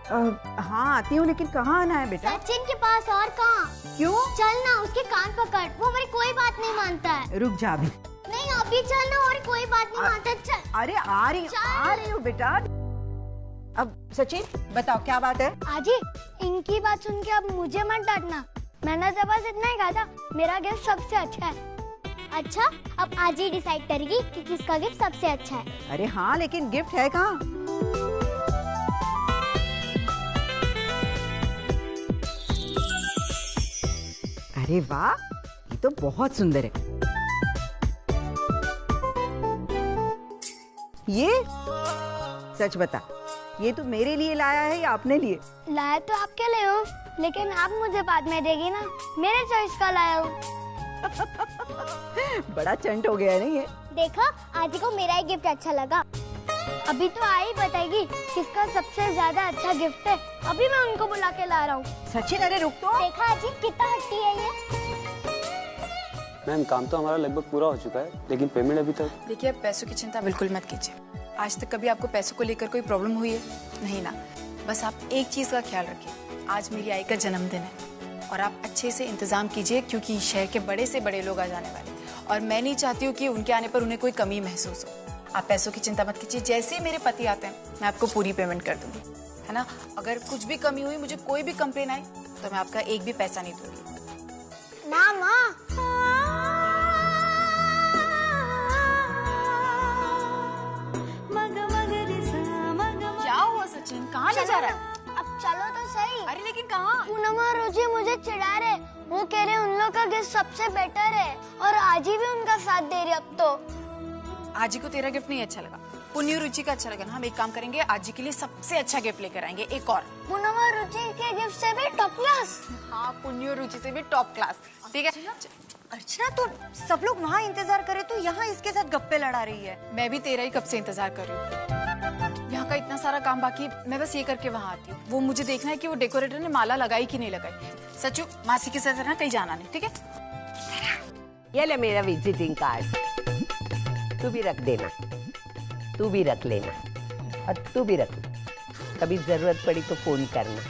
हाँ आती हूँ, लेकिन कहाँ आना है बेटा? सचिन के पास। और कहाँ? क्यों? चल ना, उसके कान पकड़, वो हमारी कोई बात नहीं मानता है। रुक जा अभी। नहीं अभी चल ना, और कोई बात नहीं मानता। चल। अरे आ रही हूँ बेटा। अब सचिन बताओ क्या बात है? आजी, इनकी बात सुन के अब मुझे मत डांटना। मैंने तो बस इतना ही कहा था, मेरा गिफ्ट सबसे अच्छा है। अच्छा, अब आज ही डिसाइड करेगी कि किसका गिफ्ट सबसे अच्छा है। अरे हाँ, लेकिन गिफ्ट है कहाँ? अरे वाह, ये तो बहुत सुंदर है। ये सच बता, ये तो मेरे लिए लाया है या अपने लिए? लाया तो आपके लिए हूँ, लेकिन आप मुझे बाद में देगी ना। मेरे चॉइस का लाया हूँ। बड़ा चंट हो गया है ना ये। देखो, आजी को मेरा ही गिफ्ट अच्छा लगा। अभी तो आई बताएगी किसका सबसे ज्यादा अच्छा गिफ्ट है। अभी मैं उनको बुला के ला रहा हूँ। सचिन अरे रुक तो। देखा आजी कितना हट्टी है ये। मैम काम तो हमारा लगभग पूरा हो चुका है, लेकिन पेमेंट अभी तक। देखिए, अब पैसों की चिंता बिल्कुल मत कीजिए। आज तक कभी आपको पैसों को लेकर कोई प्रॉब्लम हुई है? नहीं ना। बस आप एक चीज का ख्याल रखिए, आज मेरी आई का जन्मदिन है और आप अच्छे से इंतजाम कीजिए, क्योंकि शहर के बड़े से बड़े लोग आ जाने वाले हैं और मैं नहीं चाहती हूँ कि उनके आने पर उन्हें कोई कमी महसूस हो। आप पैसों की चिंता मत कीजिए, जैसे ही मेरे पति आते हैं मैं आपको पूरी पेमेंट कर दूंगी, है ना। अगर कुछ भी कमी हुई, मुझे कोई भी कंप्लेन आई, तो मैं आपका एक भी पैसा नहीं दूंगी। मामा, क्या हुआ सचिन, कहाँ ले जा रहा है? अब चलो तो सही। अरे लेकिन कहाँ? पूनम और रोजी मुझे चिढ़ा रहे। वो कह रहे उन लोग का गिफ्ट सबसे बेटर है और आजी भी उनका साथ दे रही। अब तो आजी को तेरा गिफ्ट नहीं अच्छा लगा, पुण्य रुचि का अच्छा लगा ना। हम एक काम करेंगे, आजी के लिए सबसे अच्छा गिफ्ट लेकर आएंगे, एक और। पूनम और रुचि के गिफ्ट से भी टॉप क्लास। हाँ, पुण्य रुचि से भी टॉप क्लास। ठीक है। अर्चना, तो सब लोग वहाँ इंतजार करे तो यहाँ इसके साथ गप्पे लड़ा रही है। मैं भी तेरा ही कब से इंतजार कर रही हूँ। यहाँ का इतना सारा काम बाकी, मैं बस ये करके वहाँ आती हूँ। वो मुझे देखना है कि वो डेकोरेटर ने माला लगाई कि नहीं लगाई। सचू, मासी के साथ ना कहीं जाना नहीं, ठीक है? ये ले मेरा विजिटिंग कार्ड, तू भी रख देना, तू भी रख लेना और तू भी रख। कभी जरूरत पड़ी तो फोन करना,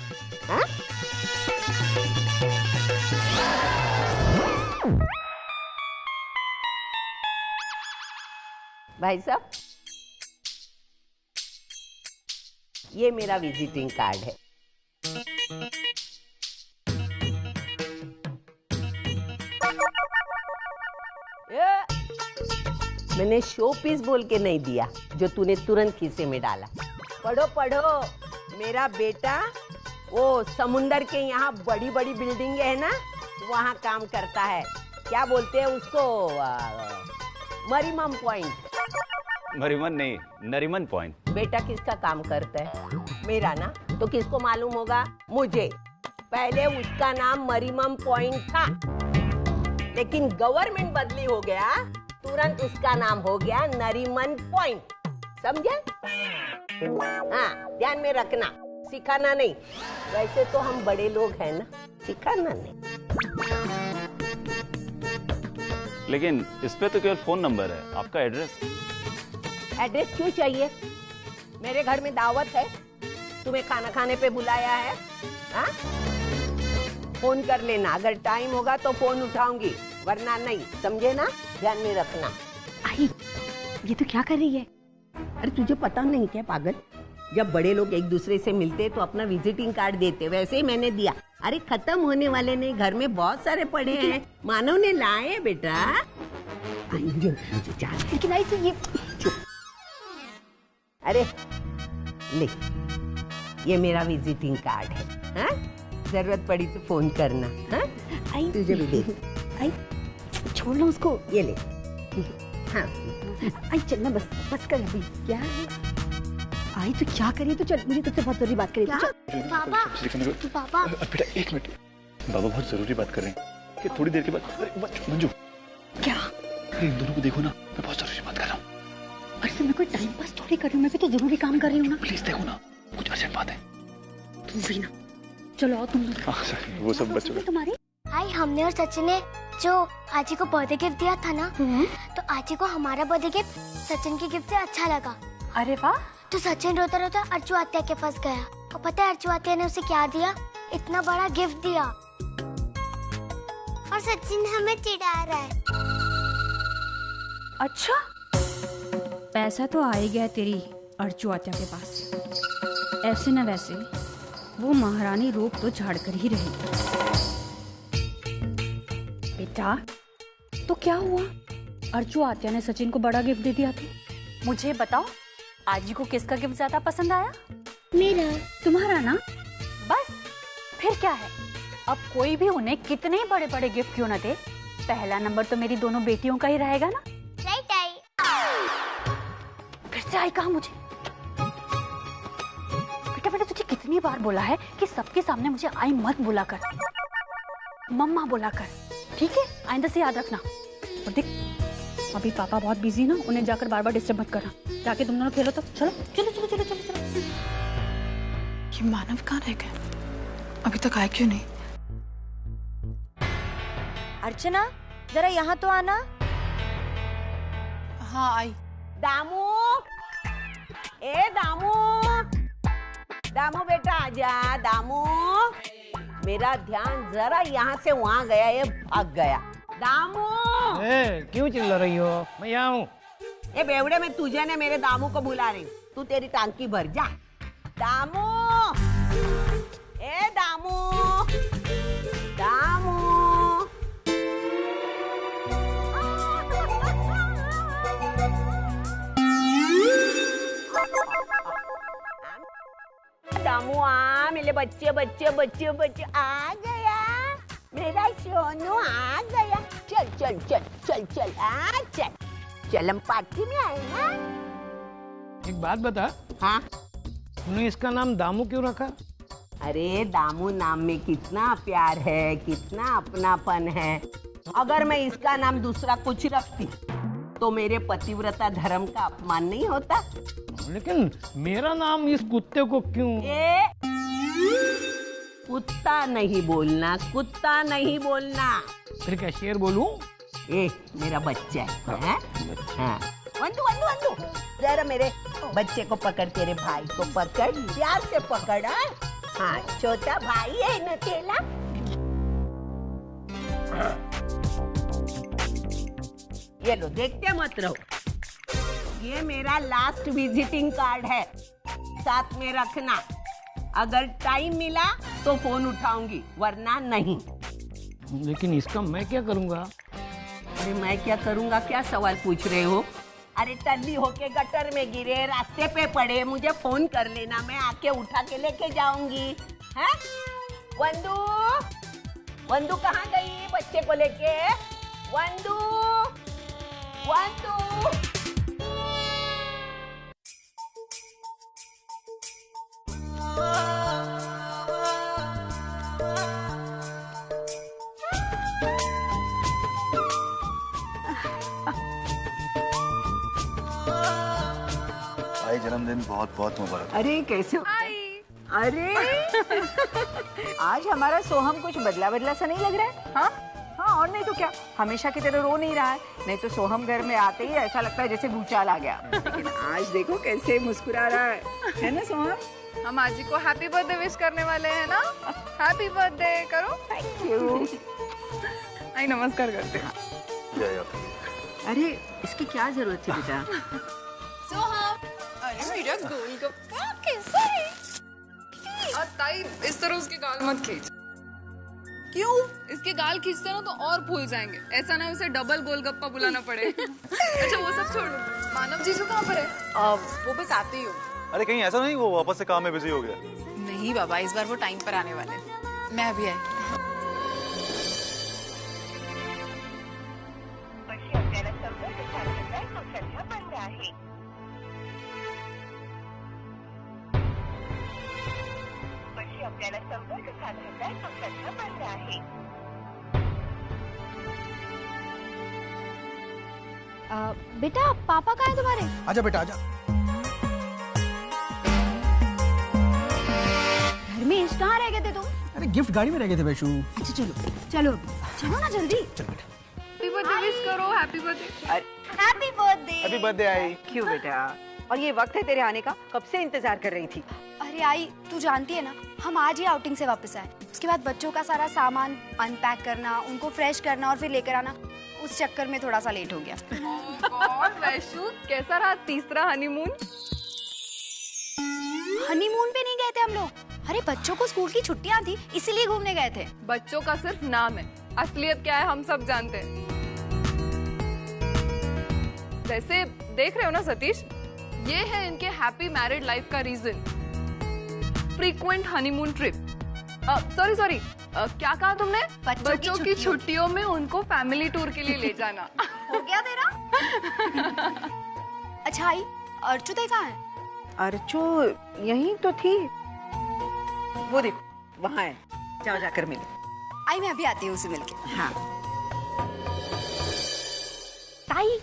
हाँ? भाई साहब, ये मेरा विजिटिंग कार्ड है। मैंने शो पीस बोल के नहीं दिया जो तूने तुरंत खीसे में डाला। पढ़ो पढ़ो, मेरा बेटा वो समुंदर के यहाँ बड़ी बड़ी बिल्डिंग है ना, वहाँ काम करता है। क्या बोलते हैं उसको? मरीमम पॉइंट। मरीमन नहीं, नरीमन पॉइंट। बेटा किसका काम करता है? मेरा ना। तो किसको मालूम होगा? मुझे। पहले उसका नाम मरीमम पॉइंट था, लेकिन गवर्नमेंट बदली हो गया, तुरंत उसका नाम हो गया नरीमन पॉइंट। समझे? हाँ, ध्यान में रखना, सिखाना नहीं। वैसे तो हम बड़े लोग हैं ना, सिखाना नहीं। लेकिन इस पे तो केवल फोन नंबर है, आपका एड्रेस? एड्रेस क्यों चाहिए? मेरे घर में दावत है, तुम्हें खाना खाने पे बुलाया है। हाँ? फोन कर लेना, अगर टाइम होगा तो फोन उठाऊंगी, वरना नहीं। समझे ना? ध्यान में रखना। आई, ये तो क्या कर रही है? अरे तुझे पता नहीं क्या पागल? जब बड़े लोग एक दूसरे से मिलते तो अपना विजिटिंग कार्ड देते, वैसे ही मैंने दिया। अरे खत्म होने वाले नहीं, घर में बहुत सारे पड़े हैं, मानव ने लाए बेटा। मुझे लेकिन आई तो ये अरे ले, ये मेरा विजिटिंग कार्ड है। हाँ? जरूरत पड़ी तो फोन करना। हाँ? आई तुझे भी दे। आई छोड़ लो उसको, ये ले। हाँ आई चलना, बस बस कर अभी। क्या है? आई तो क्या करिए? तो चल, मुझे तुझसे बहुत जरूरी बात करिए। पापा, पापा। बेटा एक मिनट, बाबा बहुत जरूरी बात कर रहे हैं कि थोड़ी देर के बाद। मंजू, क्या? इन दोनों को देखो ना, मैं बहुत जरूरी बात कर रहा हूँ। अरे तो मैं कोई टाइम पास थोड़ी कर रही हूँ, मैं भी तो जरूरी काम कर रही हूँ ना। प्लीज देखो ना, कुछ अर्जेंट बात है। तुम भी ना, चलो आओ तुम। हाँ सर, वो सब बच्चों का। तुम्हारे आई, हमने और सचिन ने जो आजी को बर्थडे गिफ्ट दिया था ना, तो आजी को हमारा बर्थडे गिफ्ट सचिन के गिफ्ट से अच्छा लगा। अरे वाह। तो सचिन रोता रोता अर्चू आत्या के पास गया। और पता है अर्चू आत्या ने उसे क्या दिया? इतना बड़ा गिफ्ट दिया। और सचिन हमें चिढ़ा रहा है। अच्छा, पैसा तो आ ही गया तेरी अर्चू आत्या के पास। ऐसे न वैसे वो महारानी रूप तो झाड़ कर ही रहेगी। बेटा, तो क्या हुआ? अर्चू आत्या ने सचिन को बड़ा गिफ्ट दे दिया तो मुझे बताओ, आजी को किसका गिफ्ट ज्यादा पसंद आया? मेरा। तुम्हारा ना? बस फिर क्या है, अब कोई भी उन्हें कितने बड़े बड़े गिफ्ट क्यों ना दे, पहला नंबर तो मेरी दोनों बेटियों का ही रहेगा ना। Right I. फिर से आई कहा मुझे? बेटा मैंने तुझे कितनी बार बोला है कि सबके सामने मुझे आई मत बुला कर, मम्मा बुला कर, ठीक है? आइंदा से याद रखना। और देख, अभी पापा बहुत बिजी ना, उन्हें जाकर बार बार डिस्टर्ब मत करना। जाके तुम दोनों खेलो तो चलो चलो चलो चलो चलो चलो। ये मानव कहाँ रह गए? अभी तक आए क्यों नहीं? अर्चना जरा यहाँ तो आना। हाँ आई। दामू, ए दामू, दामू बेटा आजा। दामू, मेरा ध्यान जरा यहाँ से वहाँ गया, ये भाग गया। दामू, क्यों चिल्ला रही हो? मैं यहाँ हूँ। ये बेवड़े में तुझे ने मेरे दामू को बुला रही हूँ, तू तेरी टांकी भर जा। दामू, ए दामू, दामू। दामू आ, मेरे बच्चे बच्चे बच्चे बच्चे आ गया, मेरा सोनू आ गया। चल चल चल चल चल आ चल चल, हम पार्टी में आए ना। एक बात बता, हाँ? तूने इसका नाम दामू क्यों रखा? अरे दामू नाम में कितना प्यार है, कितना अपनापन है। अगर मैं इसका नाम दूसरा कुछ रखती तो मेरे पतिव्रता धर्म का अपमान नहीं होता। लेकिन मेरा नाम इस कुत्ते को क्यों? कुत्ता नहीं बोलना, कुत्ता नहीं बोलना। फिर क्या शेर बोलूं? मेरा बच्चा है, हाँ। वंदू वंदू वंदू, जरा मेरे बच्चे को पकड़, तेरे भाई को पकड़, प्यार से पकड़। हाँ, छोटा भाई है ना तेरा। ये लो, देखते मत रहो। ये मेरा लास्ट विजिटिंग कार्ड है, साथ में रखना। अगर टाइम मिला तो फोन उठाऊंगी, वरना नहीं। लेकिन इसका मैं क्या करूंगा? अरे मैं क्या करूंगा, क्या सवाल पूछ रहे हो? अरे टल्ली होके गटर में गिरे, रास्ते पे पड़े, मुझे फोन कर लेना, मैं आके उठा के लेके जाऊंगी। हैं? वंदू, वंदू कहाँ गई बच्चे को लेके? वंदू, वंदू। आई जन्मदिन बहुत बहुत मुबारक। अरे कैसे हो? अरे आज हमारा सोहम कुछ बदला बदला सा नहीं लग रहा है? हाँ हाँ, और नहीं तो क्या, हमेशा की तरह रो नहीं रहा है। नहीं तो सोहम घर में आते ही ऐसा लगता है जैसे भूचाल आ गया, लेकिन आज देखो कैसे मुस्कुरा रहा है ना सोहम? हम आज जी को हैप्पी बर्थडे विश करने वाले हैं ना। हैप्पी बर्थडे करो। Thank you. आई नमस्कार करते हैं। अरे इसकी क्या जरूरत थी बेटा? सोहम, अरे मेरा गोलगप्पा कैसा है? और ताई इस तरह उसके गाल मत खींच। क्यों? इसके गाल खींचते ना तो और भूल जाएंगे, ऐसा ना उसे डबल गोलगप्पा बुलाना पड़े। अच्छा वो सब छोड़, मानव जीजू कहाँ पर है? वो बस आते ही हो। अरे कहीं ऐसा नहीं वो वापस से काम में बिजी हो गया? नहीं बाबा, इस बार वो टाइम पर आने वाले हैं। मैं अभी आई। बेटा पापा कहाँ हैं तुम्हारे? आजा बेटा आजा। घर में इस कहाँ रह गए थे तुम? अरे गिफ्ट गाड़ी में रह गए थे वैशु। अच्छा चलो चलो चलो ना जल्दी। चल बेटा। हैप्पी बर्थडे विश करो। Happy birthday. Happy birthday. Happy birthday आई। क्यों बेटा? और ये वक्त है तेरे आने का, कब से इंतजार कर रही थी। अरे आई, तू जानती है ना, हम आज ही आउटिंग से वापस आए। उसके बाद बच्चों का सारा सामान अनपैक करना, उनको फ्रेश करना और फिर लेकर आना, उस चक्कर में थोड़ा सा लेट हो गया। गॉड वैशु, कैसा रहा तीसरा हनीमून? हनीमून पे नहीं गए थे हम लोग। अरे बच्चों को स्कूल की छुट्टियां थी, इसीलिए घूमने गए थे। बच्चों का सिर्फ नाम है, असलियत क्या है हम सब जानते हैं। वैसे देख रहे हो ना सतीश, ये है इनके हैप्पी मैरिड लाइफ का reason, frequent honeymoon trip. Sorry, क्या कहा तुमने? बच्चों की छुट्टियों में उनको फैमिली टूर के लिए ले जाना। हो गया तेरा? अच्छा आई, अर्चु कहाँ है? अर्चु यहीं तो थी, वो देखो वहाँ है, जाओ जाकर मिलो। आई मैं अभी आती हूँ उसे मिलके। हाँ। ताई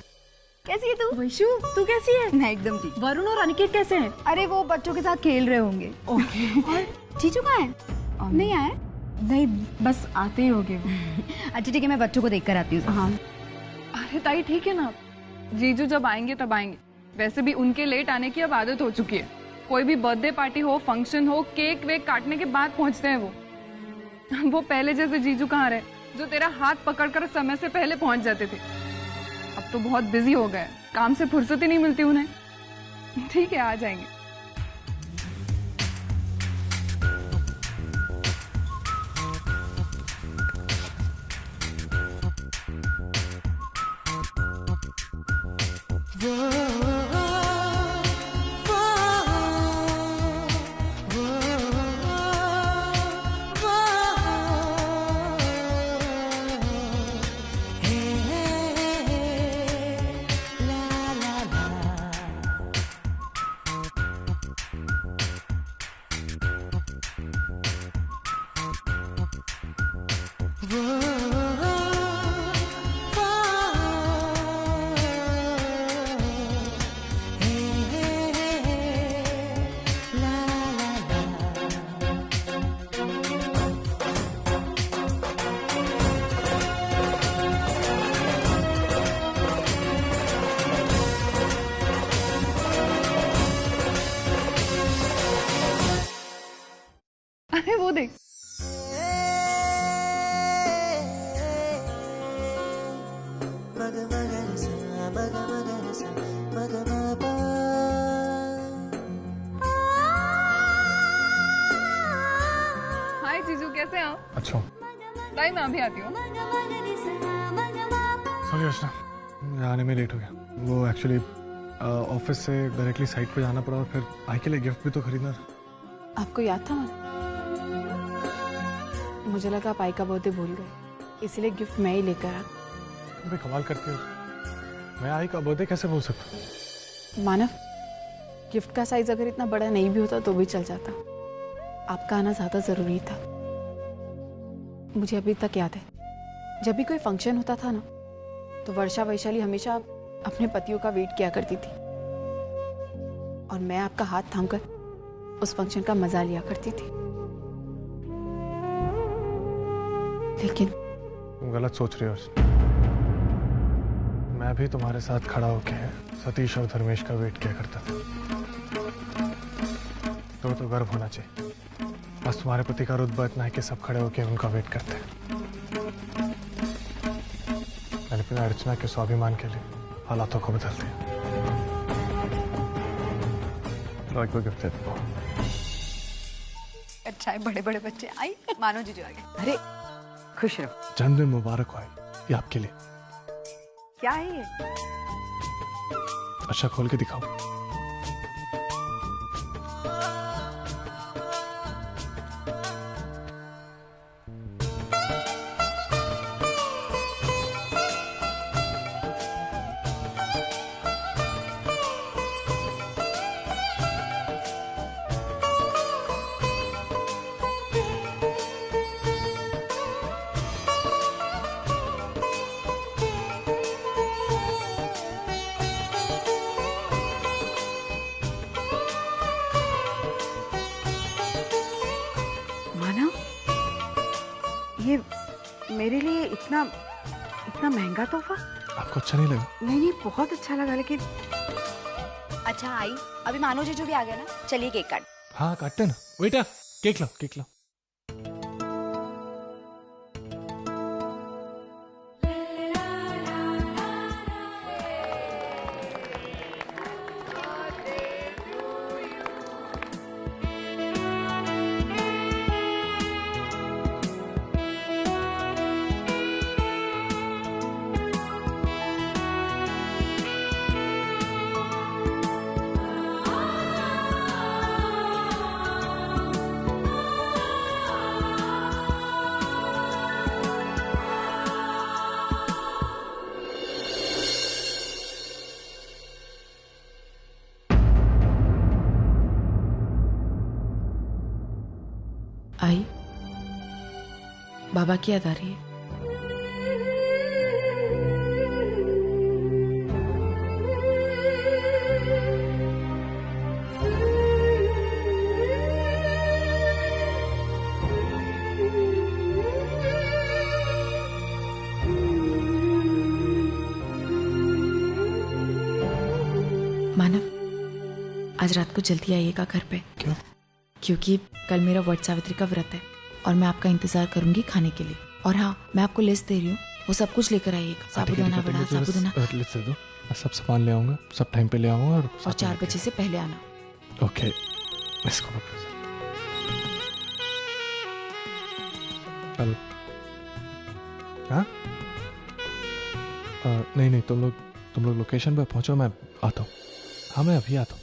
कैसी है तू? वैशु तू कैसी है? मैं एकदम ठीक। वरुण और अनिकेत कैसे हैं? अरे वो बच्चों के साथ खेल रहे होंगे। ओके। और जीजू कहाँ है? नहीं आए? नहीं, बस आते ही होंगे। अच्छा ठीक है, मैं बच्चों को देख कर आती हूँ। हाँ। अरे ताई ठीक है ना, जीजू जब आएंगे तब आएंगे। वैसे भी उनके लेट आने की अब आदत हो चुकी है। कोई भी बर्थडे पार्टी हो, फंक्शन हो, केक वेक काटने के बाद पहुंचते हैं वो पहले जैसे जीजू कहाँ रहे, जो तेरा हाथ पकड़कर समय से पहले पहुंच जाते थे। अब तो बहुत बिजी हो गए, काम से फुर्सत ही नहीं मिलती उन्हें। ठीक है, आ जाएंगे। अरे वो देख, हाय जीजू, कैसे हैं आप? अच्छा। ताई मैं अभी आती हूँ। सॉरी अर्चना, मैं आने में लेट हो गया। वो एक्चुअली ऑफिस से डायरेक्टली साइट पे जाना पड़ा और फिर आई के लिए गिफ्ट भी तो खरीदना था। आपको याद था मन? मुझे लगा आप आई का बर्थडे भूल गए, इसलिए गिफ्ट मैं ही लेकर आ। अबे कमाल करती हो, मैं आई का बर्थडे कैसे भूल सकता? मानव, गिफ्ट का साइज अगर इतना बड़ा नहीं भी होता तो भी चल जाता। आपका आना ज्यादा जरूरी था। मुझे अभी तक याद है, जब भी कोई फंक्शन होता था ना, तो वर्षा वैशाली हमेशा अपने पतियों का वेट किया करती थी और मैं आपका हाथ थामकर उस फंक्शन का मजा लिया करती थी। लेकिन तुम गलत सोच रही हो। मैं भी तुम्हारे साथ खड़ा होके सतीश और धर्मेश का वेट किया करता था। तो गर्व होना चाहिए। बस तुम्हारे पति का रुतबा इतना है कि सब खड़े होके उनका वेट करते हैं। लेकिन अर्चना के स्वाभिमान के लिए हालातों को बदलते हैं। कोई गिफ्ट देते हो। अच्छा है, बड़े बड़े बच्चे। आई मानो जीजू आ गए। अरे खुश रहो। जन्मदिन मुबारक हो। ये आपके लिए। क्या है ये? अच्छा खोल के दिखाओ। ये मेरे लिए इतना महंगा तोहफा? आपको अच्छा नहीं लगा? नहीं, बहुत अच्छा लगा, लेकिन अच्छा आई, अभी मानो जीजू भी आ गया ना, चलिए केक काट। हाँ काटते ना। बेटा केक लाओ, केक लाओ। आई, बाबा की याद आ रही है। मानव, आज रात को जल्दी आइएगा घर पे। क्यों? क्योंकि कल मेरा वट सावित्री का व्रत है और मैं आपका इंतजार करूंगी खाने के लिए। और हाँ, मैं आपको लिस्ट दे रही हूँ, वो सब कुछ लेकर आइएगा। साबुदाना वड़ा, साबुदाना। लिस्ट दे दो, मैं सब सामान ले आऊंगा, सब टाइम पे ले आऊंगा। और 4 बजे से पहले आना। ओके, इसको पकड़ो। हेलो। हाँ? नहीं नहीं, तुम लोग लोकेशन पे पहुंचो, मैं आता हूँ। हाँ मैं अभी आता हूँ।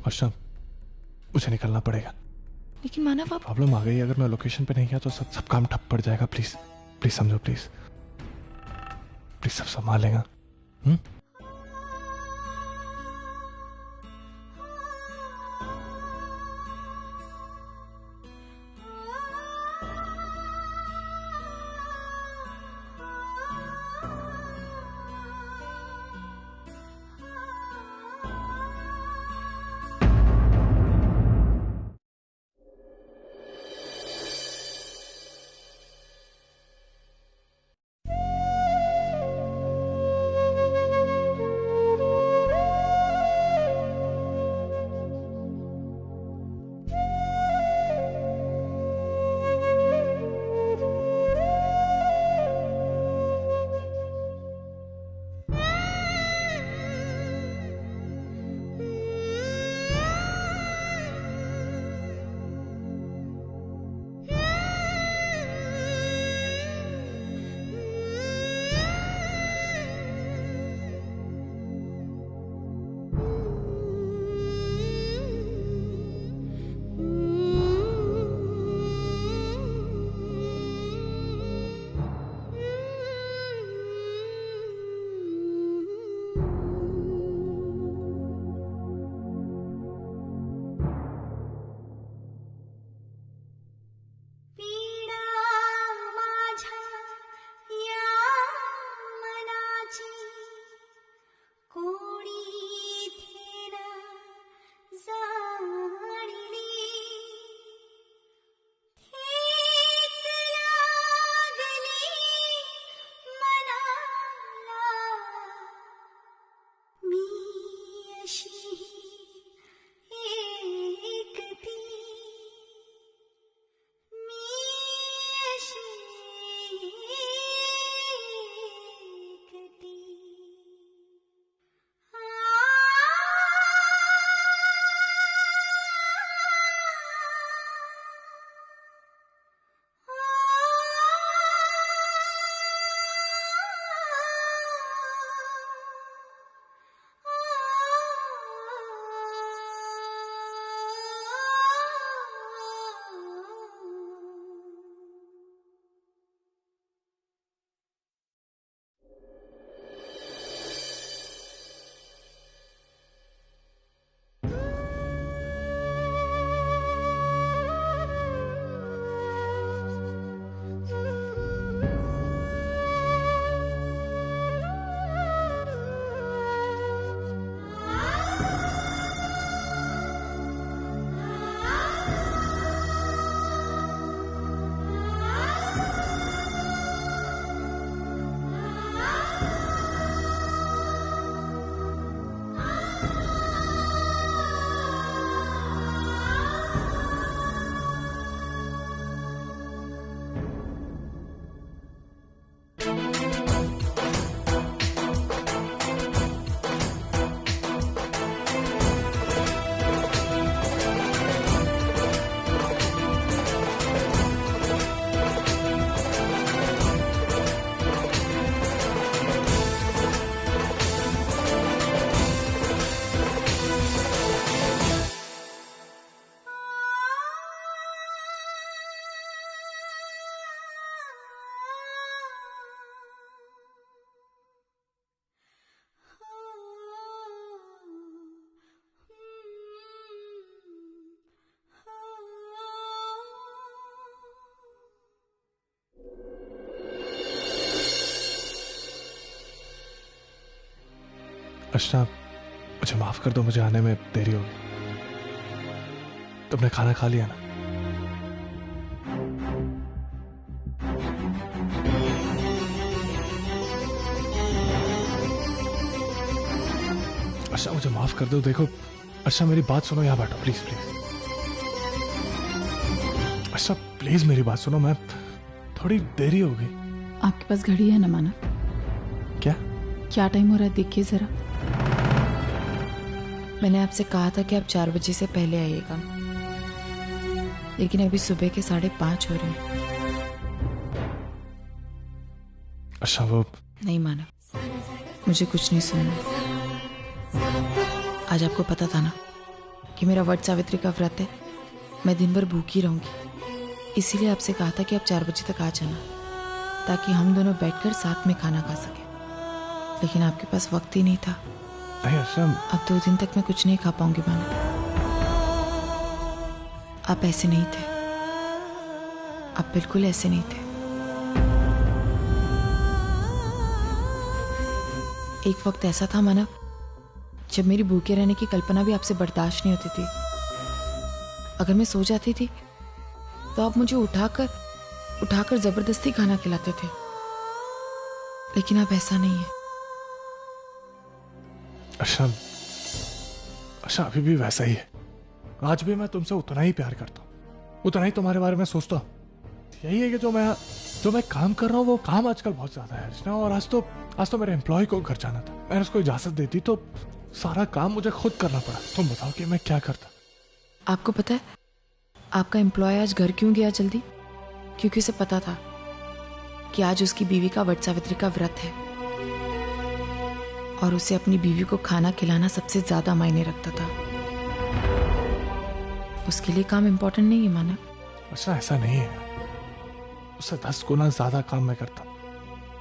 अर्शम, मुझे निकलना पड़ेगा। लेकिन मानव, आप प्रॉब्लम आ गई, अगर मैं लोकेशन पे नहीं गया तो सब काम ठप पड़ जाएगा। प्लीज प्लीज समझो, प्लीज प्लीज, सब संभाल लेगा। अर्चना, मुझे माफ कर दो, मुझे आने में देरी होगी। तुमने खाना खा लिया ना? अर्चना, मुझे माफ कर दो। देखो अर्चना, मेरी बात सुनो, यहाँ बैठो प्लीज प्लीज। अर्चना प्लीज मेरी बात सुनो, मैं थोड़ी देरी हो गई। आपके पास घड़ी है ना मानव? क्या टाइम हो रहा है देखिए जरा। मैंने आपसे कहा था कि आप 4 बजे से पहले आइएगा, लेकिन अभी सुबह के 5:30 हो रहे हैं। अच्छा वो नहीं मानव, मुझे कुछ नहीं सुनना। आज आपको पता था ना कि मेरा वट सावित्री का व्रत है, मैं दिन भर भूखी रहूंगी, इसीलिए आपसे कहा था कि आप 4 बजे तक आ जाना, ताकि हम दोनों बैठकर साथ में खाना खा सके। लेकिन आपके पास वक्त ही नहीं था। नहीं अर्चना, अब 2 दिन तक मैं कुछ नहीं खा पाऊंगी मानव। आप ऐसे नहीं थे, आप बिल्कुल ऐसे नहीं थे। एक वक्त ऐसा था मानव जब मेरी भूखे रहने की कल्पना भी आपसे बर्दाश्त नहीं होती थी। अगर मैं सो जाती थी तो आप मुझे उठाकर जबरदस्ती खाना खिलाते थे, लेकिन अब ऐसा नहीं है। अच्छा अभी भी वैसा ही है। आज भी मैं तुमसे उतना ही प्यार करता हूँ, उतना ही तुम्हारे बारे में सोचता हूँ। यही है कि जो मैं काम कर रहा हूँ वो काम आजकल बहुत ज्यादा है अर्चना। और आज तो मेरे एम्प्लॉय को घर जाना था, मैंने उसको इजाजत दे दी तो सारा काम मुझे खुद करना पड़ा। तुम बताओ कि मैं क्या करता। आपको पता है आपका एम्प्लॉय आज घर क्यों गया जल्दी? क्योंकि उसे पता था कि आज उसकी बीवी का वट सावित्री का व्रत है और उसे अपनी बीवी को खाना खिलाना सबसे ज्यादा मायने रखता था। उसके लिए काम इंपॉर्टेंट नहीं है मानव। अच्छा ऐसा नहीं है, उससे 10 गुना ज्यादा काम मैं करता हूँ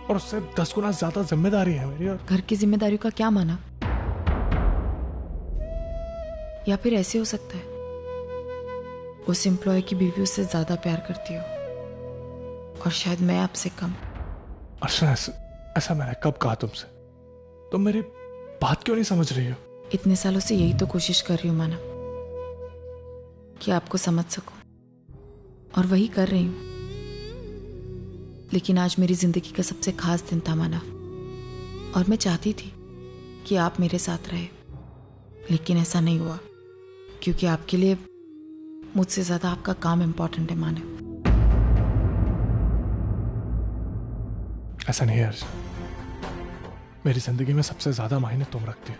और उससे 10 गुना ज्यादा जिम्मेदारी है मेरी। और घर की जिम्मेदारियों का क्या मानव? या फिर ऐसे हो सकता है उस एम्प्लॉय की बीवी उससे ज्यादा प्यार करती हो और शायद मैं आपसे कम। अच्छा ऐसा मैंने कब कहा तुमसे? तुम मेरी बात क्यों नहीं समझ रही हो? इतने सालों से यही तो कोशिश कर रही हूं मानव कि आपको समझ सकूं, और वही कर रही हूं। लेकिन आज मेरी जिंदगी का सबसे खास दिन था मानव, और मैं चाहती थी कि आप मेरे साथ रहे, लेकिन ऐसा नहीं हुआ क्योंकि आपके लिए मुझसे ज्यादा आपका काम इंपॉर्टेंट है मानव। ऐसा नहीं है अर्जुन, मेरी जिंदगी में सबसे ज्यादा मायने तुम रखती हो।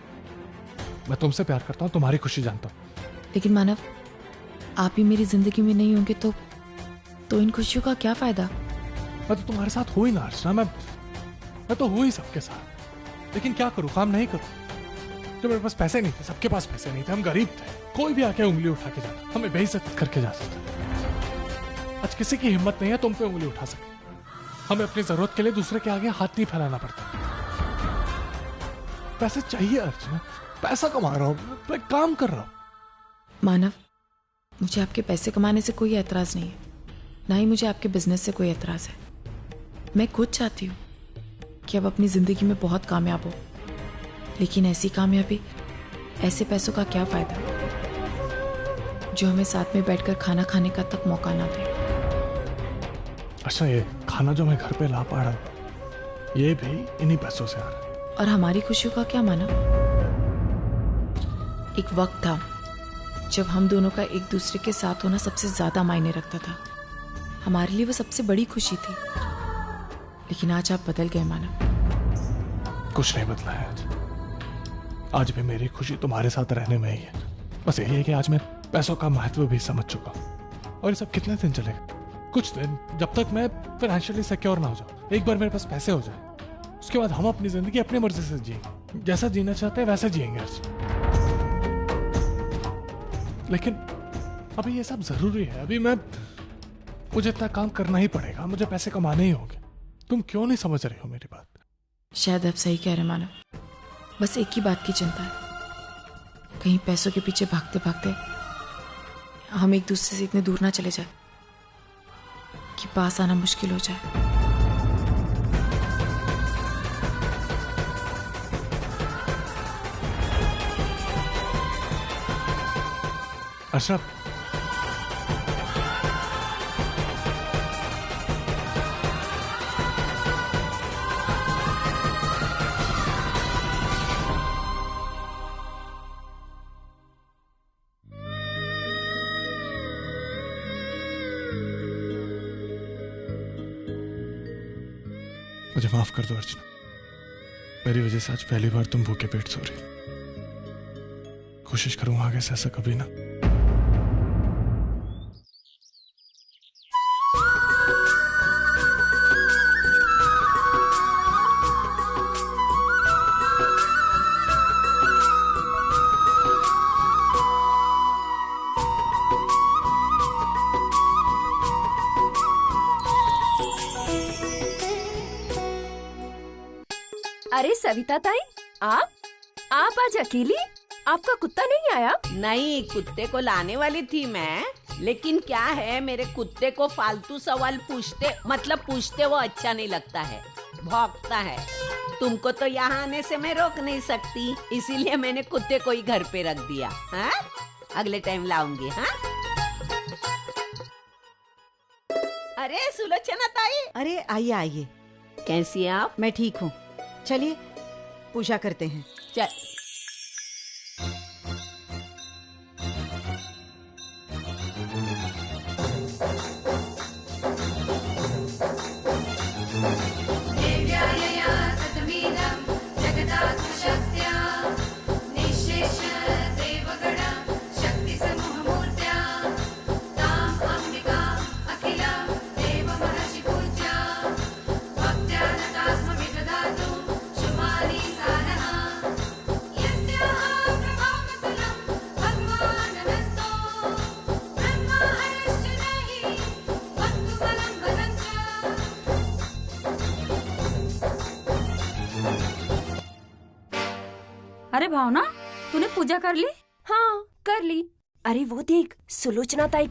मैं तुमसे प्यार करता हूँ, तुम्हारी खुशी जानता हूँ। लेकिन मानव आप ही मेरी जिंदगी में नहीं होंगे तो इन खुशियों का क्या फायदा? मैं तो तुम्हारे साथ हूं ही ना अर्चना, मैं तो हूं ही सबके साथ। लेकिन क्या करूं, काम नहीं करूं। जब मेरे पास पैसे नहीं थे, सबके पास पैसे नहीं थे, हम गरीब थे, कोई भी आके उंगली उठा के जाता, हमें बेइज्जत करके जाता था। आज किसी की हिम्मत नहीं है तुम पे उंगली उठा सके। हमें अपनी जरूरत के लिए दूसरे के आगे हाथ नहीं फैलाना पड़ता। पैसे चाहिए अर्चना, पैसा कमा रहा हूं, मैं काम कर रहा हूं। मानव मुझे आपके पैसे कमाने से कोई एतराज नहीं है, ना ही मुझे आपके बिजनेस से कोई एतराज है। मैं खुद चाहती हूँ कि आप अपनी जिंदगी में बहुत कामयाब हो, लेकिन ऐसी कामयाबी ऐसे पैसों का क्या फायदा जो हमें साथ में बैठकर खाना खाने का तक मौका ना दे। अच्छा ये खाना जो मैं घर पे ला पा रहा हूँ ये भी इन्हीं पैसों से आ रहा है। और हमारी खुशियों का क्या माना? एक वक्त था जब हम दोनों का एक दूसरे के साथ होना सबसे ज्यादा मायने रखता था, हमारे लिए वो सबसे बड़ी खुशी थी। लेकिन आज आप बदल गए मानव। कुछ नहीं बदला है आज भी मेरी खुशी तुम्हारे साथ रहने में ही है। बस यही है कि आज मैं पैसों का महत्व भी समझ चुका हूँ। और ये सब कितने दिन चलेगा? कुछ दिन, जब तक मैं फाइनेंशियली सिक्योर ना हो जाऊं। एक बार मेरे पास पैसे हो जाए उसके बाद हम अपनी जिंदगी अपनी मर्जी से जिएंगे, जैसा जीना चाहते हैं वैसे जिएंगे। लेकिन अभी ये सब जरूरी है। अभी मुझे इतना काम करना ही पड़ेगा, मुझे पैसे कमाने ही होंगे। तुम क्यों नहीं समझ रही हो मेरी बात? शायद आप सही कह रहे मानव, बस एक ही बात की चिंता है, कहीं पैसों के पीछे भागते भागते हम एक दूसरे से इतने दूर ना चले जाए कि पास आना मुश्किल हो जाए। अर्चना, मुझे माफ कर दो अर्चना, मेरी वजह से आज पहली बार तुम भूखे पेट सो रही। कोशिश करूंगा आगे से ऐसा कभी ना। अरे सविता ताई, आप आज अकेली? आपका कुत्ता नहीं आया? नहीं, कुत्ते को लाने वाली थी मैं, लेकिन क्या है, मेरे कुत्ते को फालतू सवाल पूछते वो अच्छा नहीं लगता है, भौंकता है। तुमको तो यहाँ आने से मैं रोक नहीं सकती, इसीलिए मैंने कुत्ते को ही घर पे रख दिया। हाँ, अगले टाइम लाऊंगी। हाँ, अरे सुलोचना ताई। अरे आइए आइए। कैसी हैं आप? मैं ठीक हूँ, चलिए पूजा करते हैं। चल। अरे भावना, तूने पूजा कर ली? हाँ कर ली। अरे वो देख, सुलोचना ताई।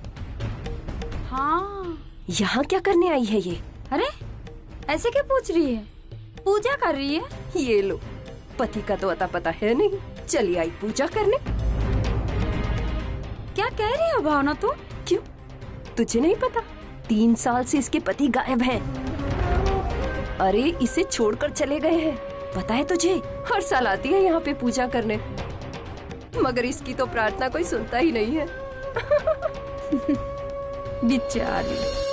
हाँ, यहाँ क्या करने आई है ये? अरे ऐसे क्या पूछ रही है? पूजा कर रही है। ये लो, पति का तो अता पता है नहीं, चली आई पूजा करने। क्या कह रही है भावना तू? क्यों, तुझे नहीं पता? 3 साल से इसके पति गायब हैं। अरे इसे छोड़कर चले गए हैं, पता है तुझे? हर साल आती है यहाँ पे पूजा करने, मगर इसकी तो प्रार्थना कोई सुनता ही नहीं है। बेचारी।